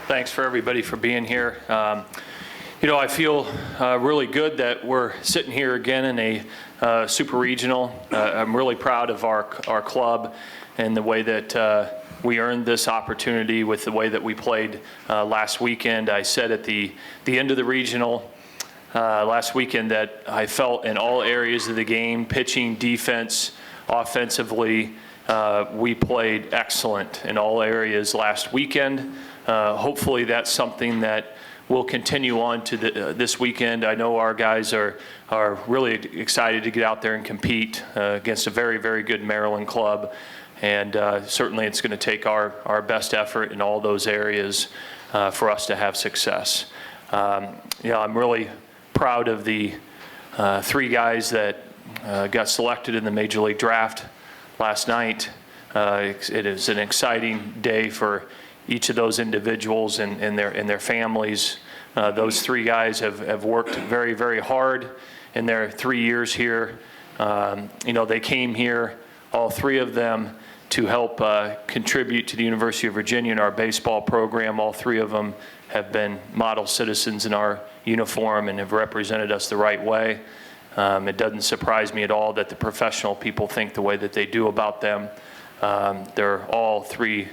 Thanks for everybody for being here. I feel really good that we're sitting here again in a super regional. I'm really proud of our club and the way that we earned this opportunity with the way that we played last weekend. I said at the end of the regional last weekend that I felt in all areas of the game, pitching, defense, offensively, we played excellent in all areas last weekend. Hopefully that's something that will continue on to this weekend. I know our guys are really excited to get out there and compete against a very, very good Maryland club. And certainly it's going to take our best effort in all those areas for us to have success. I'm really proud of the 3 guys that got selected in the Major League Draft last night. It is an exciting day for each of those individuals and their families. Those 3 guys have worked very, very hard in their 3 years here. They came here, all 3 of them, to help contribute to the University of Virginia in our baseball program. All 3 of them have been model citizens in our uniform and have represented us the right way. It doesn't surprise me at all that the professional people think the way that they do about them. They're all 3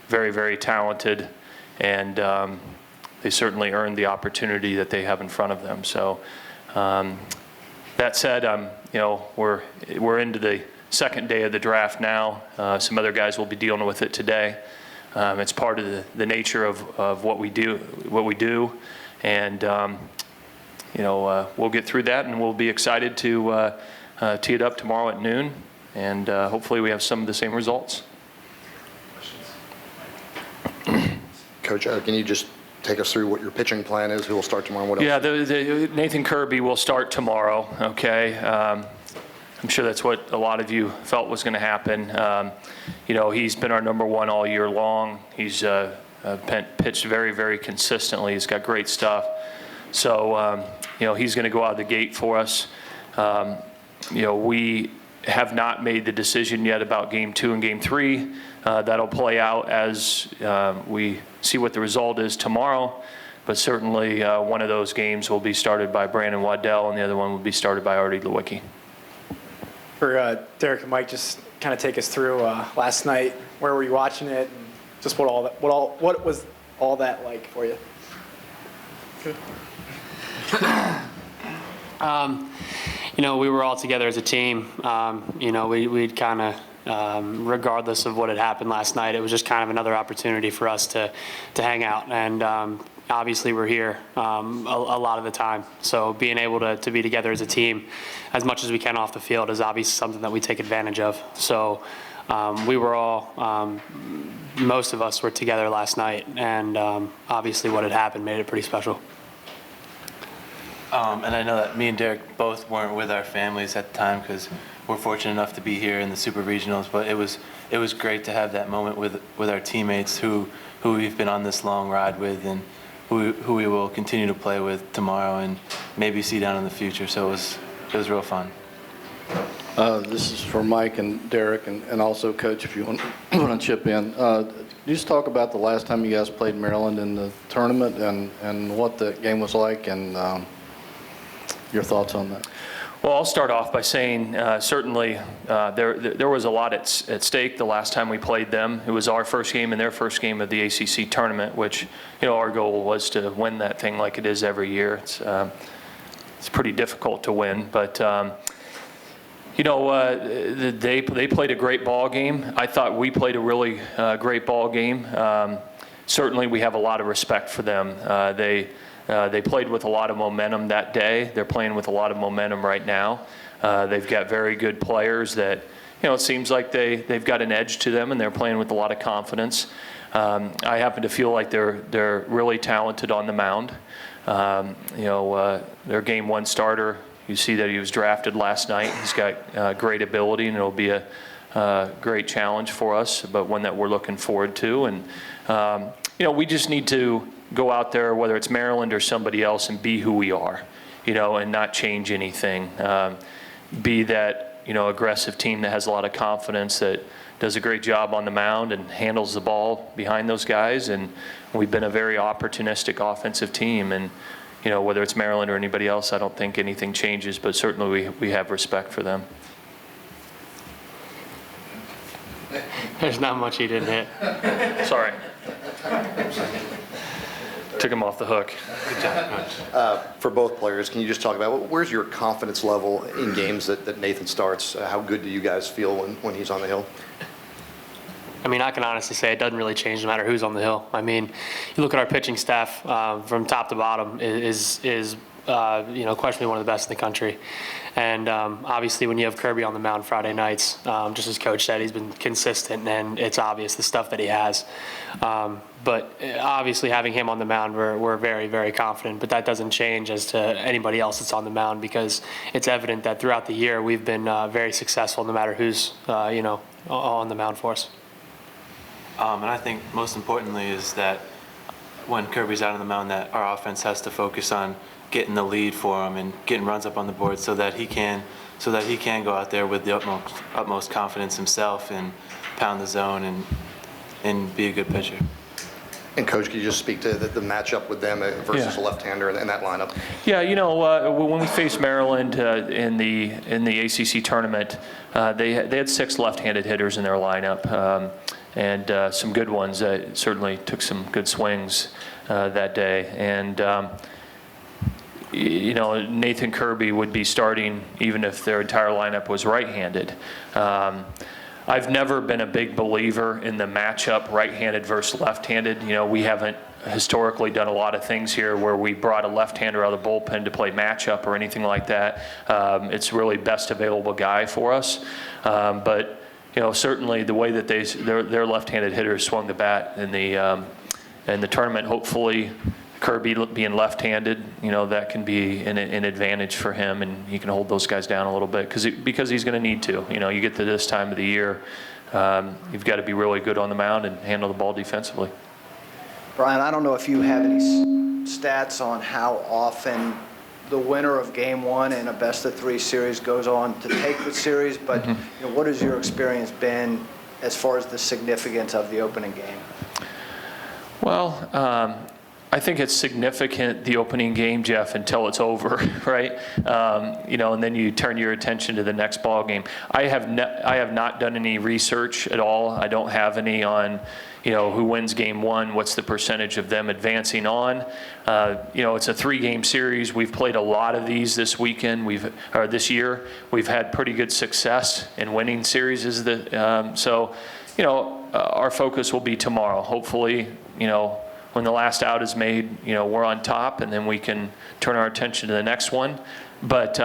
very, very talented, and they certainly earned the opportunity that they have in front of them. So that said, we're into the second day of the draft now. Some other guys will be dealing with it today. It's part of the nature of what we do, and we'll get through that, and we'll be excited to tee it up tomorrow at noon, and hopefully we have some of the same results. Coach, can you just take us through what your pitching plan is? Who will start tomorrow? What else? Yeah, Nathan Kirby will start tomorrow, okay? I'm sure that's what a lot of you felt was going to happen. He's been our #1 all year long. He's pitched very, very consistently. He's got great stuff. So, he's going to go out of the gate for us. We have not made the decision yet about Game 2 and Game 3. That'll play out as we see what the result is tomorrow. But certainly one of those games will be started by Brandon Waddell, and the other one will be started by Artie Lewicki. For Derek and Mike, just kind of take us through last night. Where were you watching it? And just what was all that like for you? Good. We were all together as a team. We'd kind of, regardless of what had happened last night, it was just kind of another opportunity for us to hang out. And obviously we're here a lot of the time. So being able to be together as a team as much as we can off the field is obviously something that we take advantage of. So we were all, most of us were together last night. And obviously what had happened made it pretty special. And I know that me and Derek both weren't with our families at the time because we're fortunate enough to be here in the Super Regionals. But it was great to have that moment with our teammates who we've been on this long ride with and who we will continue to play with tomorrow and maybe see down in the future. So it was real fun. This is for Mike and Derek and also Coach, if you want to chip in. Just talk about the last time you guys played Maryland in the tournament and what the game was like and your thoughts on that. Well, I'll start off by saying certainly there was a lot at stake the last time we played them. It was our first game and their first game of the ACC tournament, which our goal was to win that thing like it is every year. It's pretty difficult to win, but they played a great ball game. I thought we played a really great ball game. Certainly, we have a lot of respect for them. They played with a lot of momentum that day. They're playing with a lot of momentum right now. They've got very good players that, it seems like they've got an edge to them, and they're playing with a lot of confidence. I happen to feel like they're really talented on the mound. Their Game 1 starter, you see that he was drafted last night. He's got great ability, and it'll be a great challenge for us, but one that we're looking forward to. And, we just need to go out there, whether it's Maryland or somebody else, and be who we are, and not change anything. Be that aggressive team that has a lot of confidence, that does a great job on the mound and handles the ball behind those guys. And we've been a very opportunistic offensive team. And, whether it's Maryland or anybody else, I don't think anything changes, but certainly we have respect for them. There's not much he didn't hit. Sorry. Took him off the hook. Good job, Coach. For both players, can you just talk about where's your confidence level in games that Nathan starts? How good do you guys feel when he's on the hill? I mean, I can honestly say it doesn't really change no matter who's on the hill. I mean, you look at our pitching staff from top to bottom is questionably one of the best in the country. And obviously when you have Kirby on the mound Friday nights, just as Coach said, he's been consistent and it's obvious the stuff that he has. But obviously having him on the mound, we're very, very confident, but that doesn't change as to anybody else that's on the mound, because it's evident that throughout the year we've been very successful no matter who's, on the mound for us. And I think most importantly is that when Kirby's out on the mound, that our offense has to focus on getting the lead for him and getting runs up on the board so that he can go out there with the utmost confidence himself and pound the zone and be a good pitcher. And Coach, can you just speak to the matchup with them versus a left-hander in that lineup? Yeah, when we faced Maryland in the ACC tournament, they had 6 left-handed hitters in their lineup, and some good ones that certainly took some good swings that day. And Nathan Kirby would be starting even if their entire lineup was right-handed. I've never been a big believer in the matchup right-handed versus left-handed. We haven't historically done a lot of things here where we brought a left-hander out of the bullpen to play matchup or anything like that. It's really best available guy for us. But certainly the way that their left-handed hitters swung the bat in the tournament, hopefully Kirby being left-handed, that can be an advantage for him, and he can hold those guys down a little bit because he's going to need to. You get to this time of the year, you've got to be really good on the mound and handle the ball defensively. Brian, I don't know if you have any stats on how often the winner of Game 1 in a best-of-3 series goes on to take the series, but what has your experience been as far as the significance of the opening game? Well, I think it's significant, the opening game, Jeff, until it's over, right? And then you turn your attention to the next ball game. I have not done any research at all. I don't have any on, who wins Game 1, what's the percentage of them advancing on. It's a 3-game series. We've played a lot of these this weekend. This year. We've had pretty good success in winning series. Our focus will be tomorrow. Hopefully, when the last out is made, we're on top, and then we can turn our attention to the next one. But,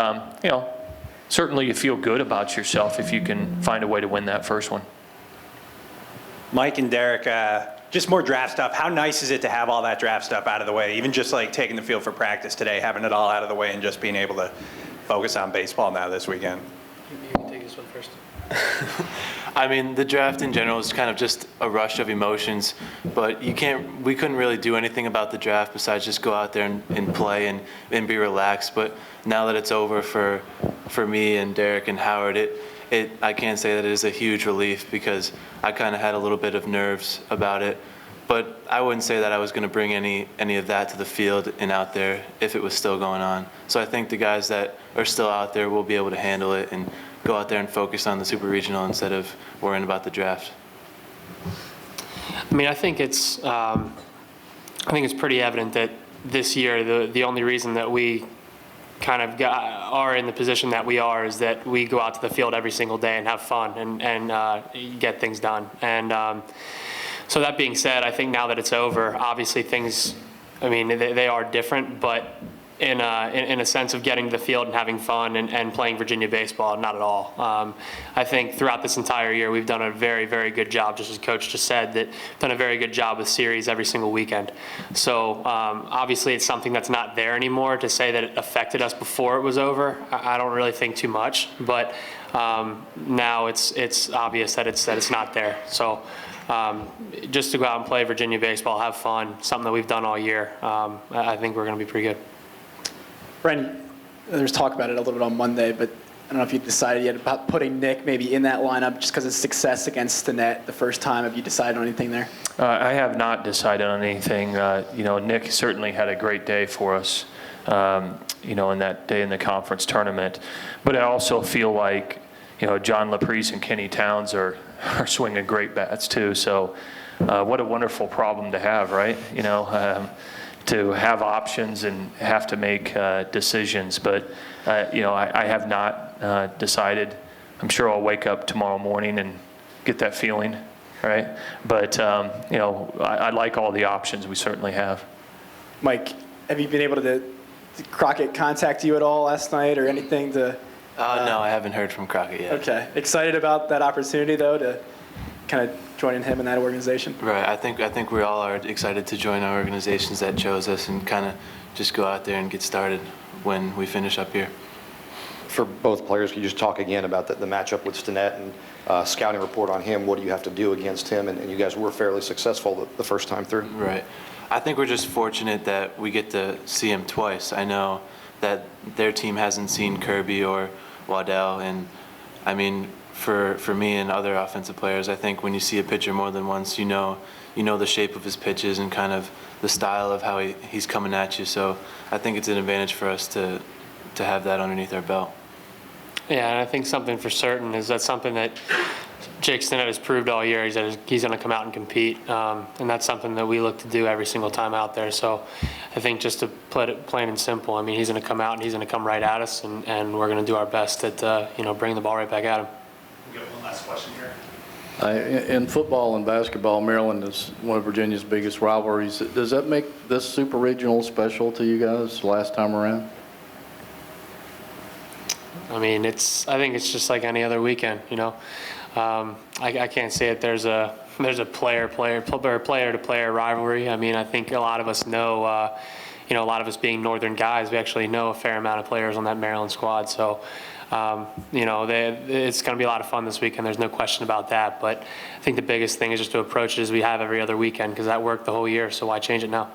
certainly you feel good about yourself if you can find a way to win that first one. Mike and Derek, just more draft stuff. How nice is it to have all that draft stuff out of the way, even just like taking the field for practice today, having it all out of the way and just being able to focus on baseball now this weekend? You can take this one first. I mean, the draft in general is kind of just a rush of emotions, but we couldn't really do anything about the draft besides just go out there and play and be relaxed. But now that it's over for me and Derek and Howard, I can't say that it is a huge relief because I kind of had a little bit of nerves about it. But I wouldn't say that I was going to bring any of that to the field and out there if it was still going on. So I think the guys that are still out there will be able to handle it and go out there and focus on the Super Regional instead of worrying about the draft. I mean, I think it's pretty evident that this year the only reason that we kind of are in the position that we are is that we go out to the field every single day and have fun and get things done. And so that being said, I think now that it's over, obviously things, they are different, but in a sense of getting to the field and having fun and playing Virginia baseball, not at all. I think throughout this entire year, we've done a very, very good job, just as Coach just said, that we've done a very good job with series every single weekend. So obviously it's something that's not there anymore. To say that it affected us before it was over, I don't really think too much, but now it's obvious that it's not there. So just to go out and play Virginia baseball, have fun, something that we've done all year, I think we're going to be pretty good. Brendan, there's talk about it a little bit on Monday, but I don't know if you decided yet about putting Nick maybe in that lineup just because of success against the net the first time. Have you decided on anything there? I have not decided on anything. Nick certainly had a great day for us, in that day in the conference tournament. But I also feel like, John LaPrice and Kenny Towns are swinging great bats too. So what a wonderful problem to have, right? To have options and have to make decisions. But, I have not decided. I'm sure I'll wake up tomorrow morning and get that feeling, right? But, I like all the options we certainly have. Mike, have you been able to did Crockett contact you at all last night or anything to? No, I haven't heard from Crockett yet. Okay. Excited about that opportunity, though, to kind of join him in that organization? Right. I think we all are excited to join our organizations that chose us and kind of just go out there and get started when we finish up here. For both players, can you just talk again about the matchup with Stinnett and scouting report on him? What do you have to do against him? And you guys were fairly successful the first time through. Right. I think we're just fortunate that we get to see him twice. I know that their team hasn't seen Kirby or Waddell, and I mean, for me and other offensive players, I think when you see a pitcher more than once, you know the shape of his pitches and kind of the style of how he's coming at you. So I think it's an advantage for us to have that underneath our belt. Yeah, and I think something for certain is that something that Jake Stinnett has proved all year is that he's going to come out and compete, and that's something that we look to do every single time out there. So I think just to put it plain and simple, I mean, he's going to come out and he's going to come right at us, and we're going to do our best at bringing the ball right back at him. We'll get one last question here. In football and basketball, Maryland is one of Virginia's biggest rivalries. Does that make this super regional special to you guys last time around? I mean, I think it's just like any other weekend, I can't say that there's a player-to-player rivalry. I mean, I think a lot of us know, a lot of us being Northern guys, we actually know a fair amount of players on that Maryland squad. So, it's going to be a lot of fun this weekend. There's no question about that. But I think the biggest thing is just to approach it as we have every other weekend, because that worked the whole year. So why change it now?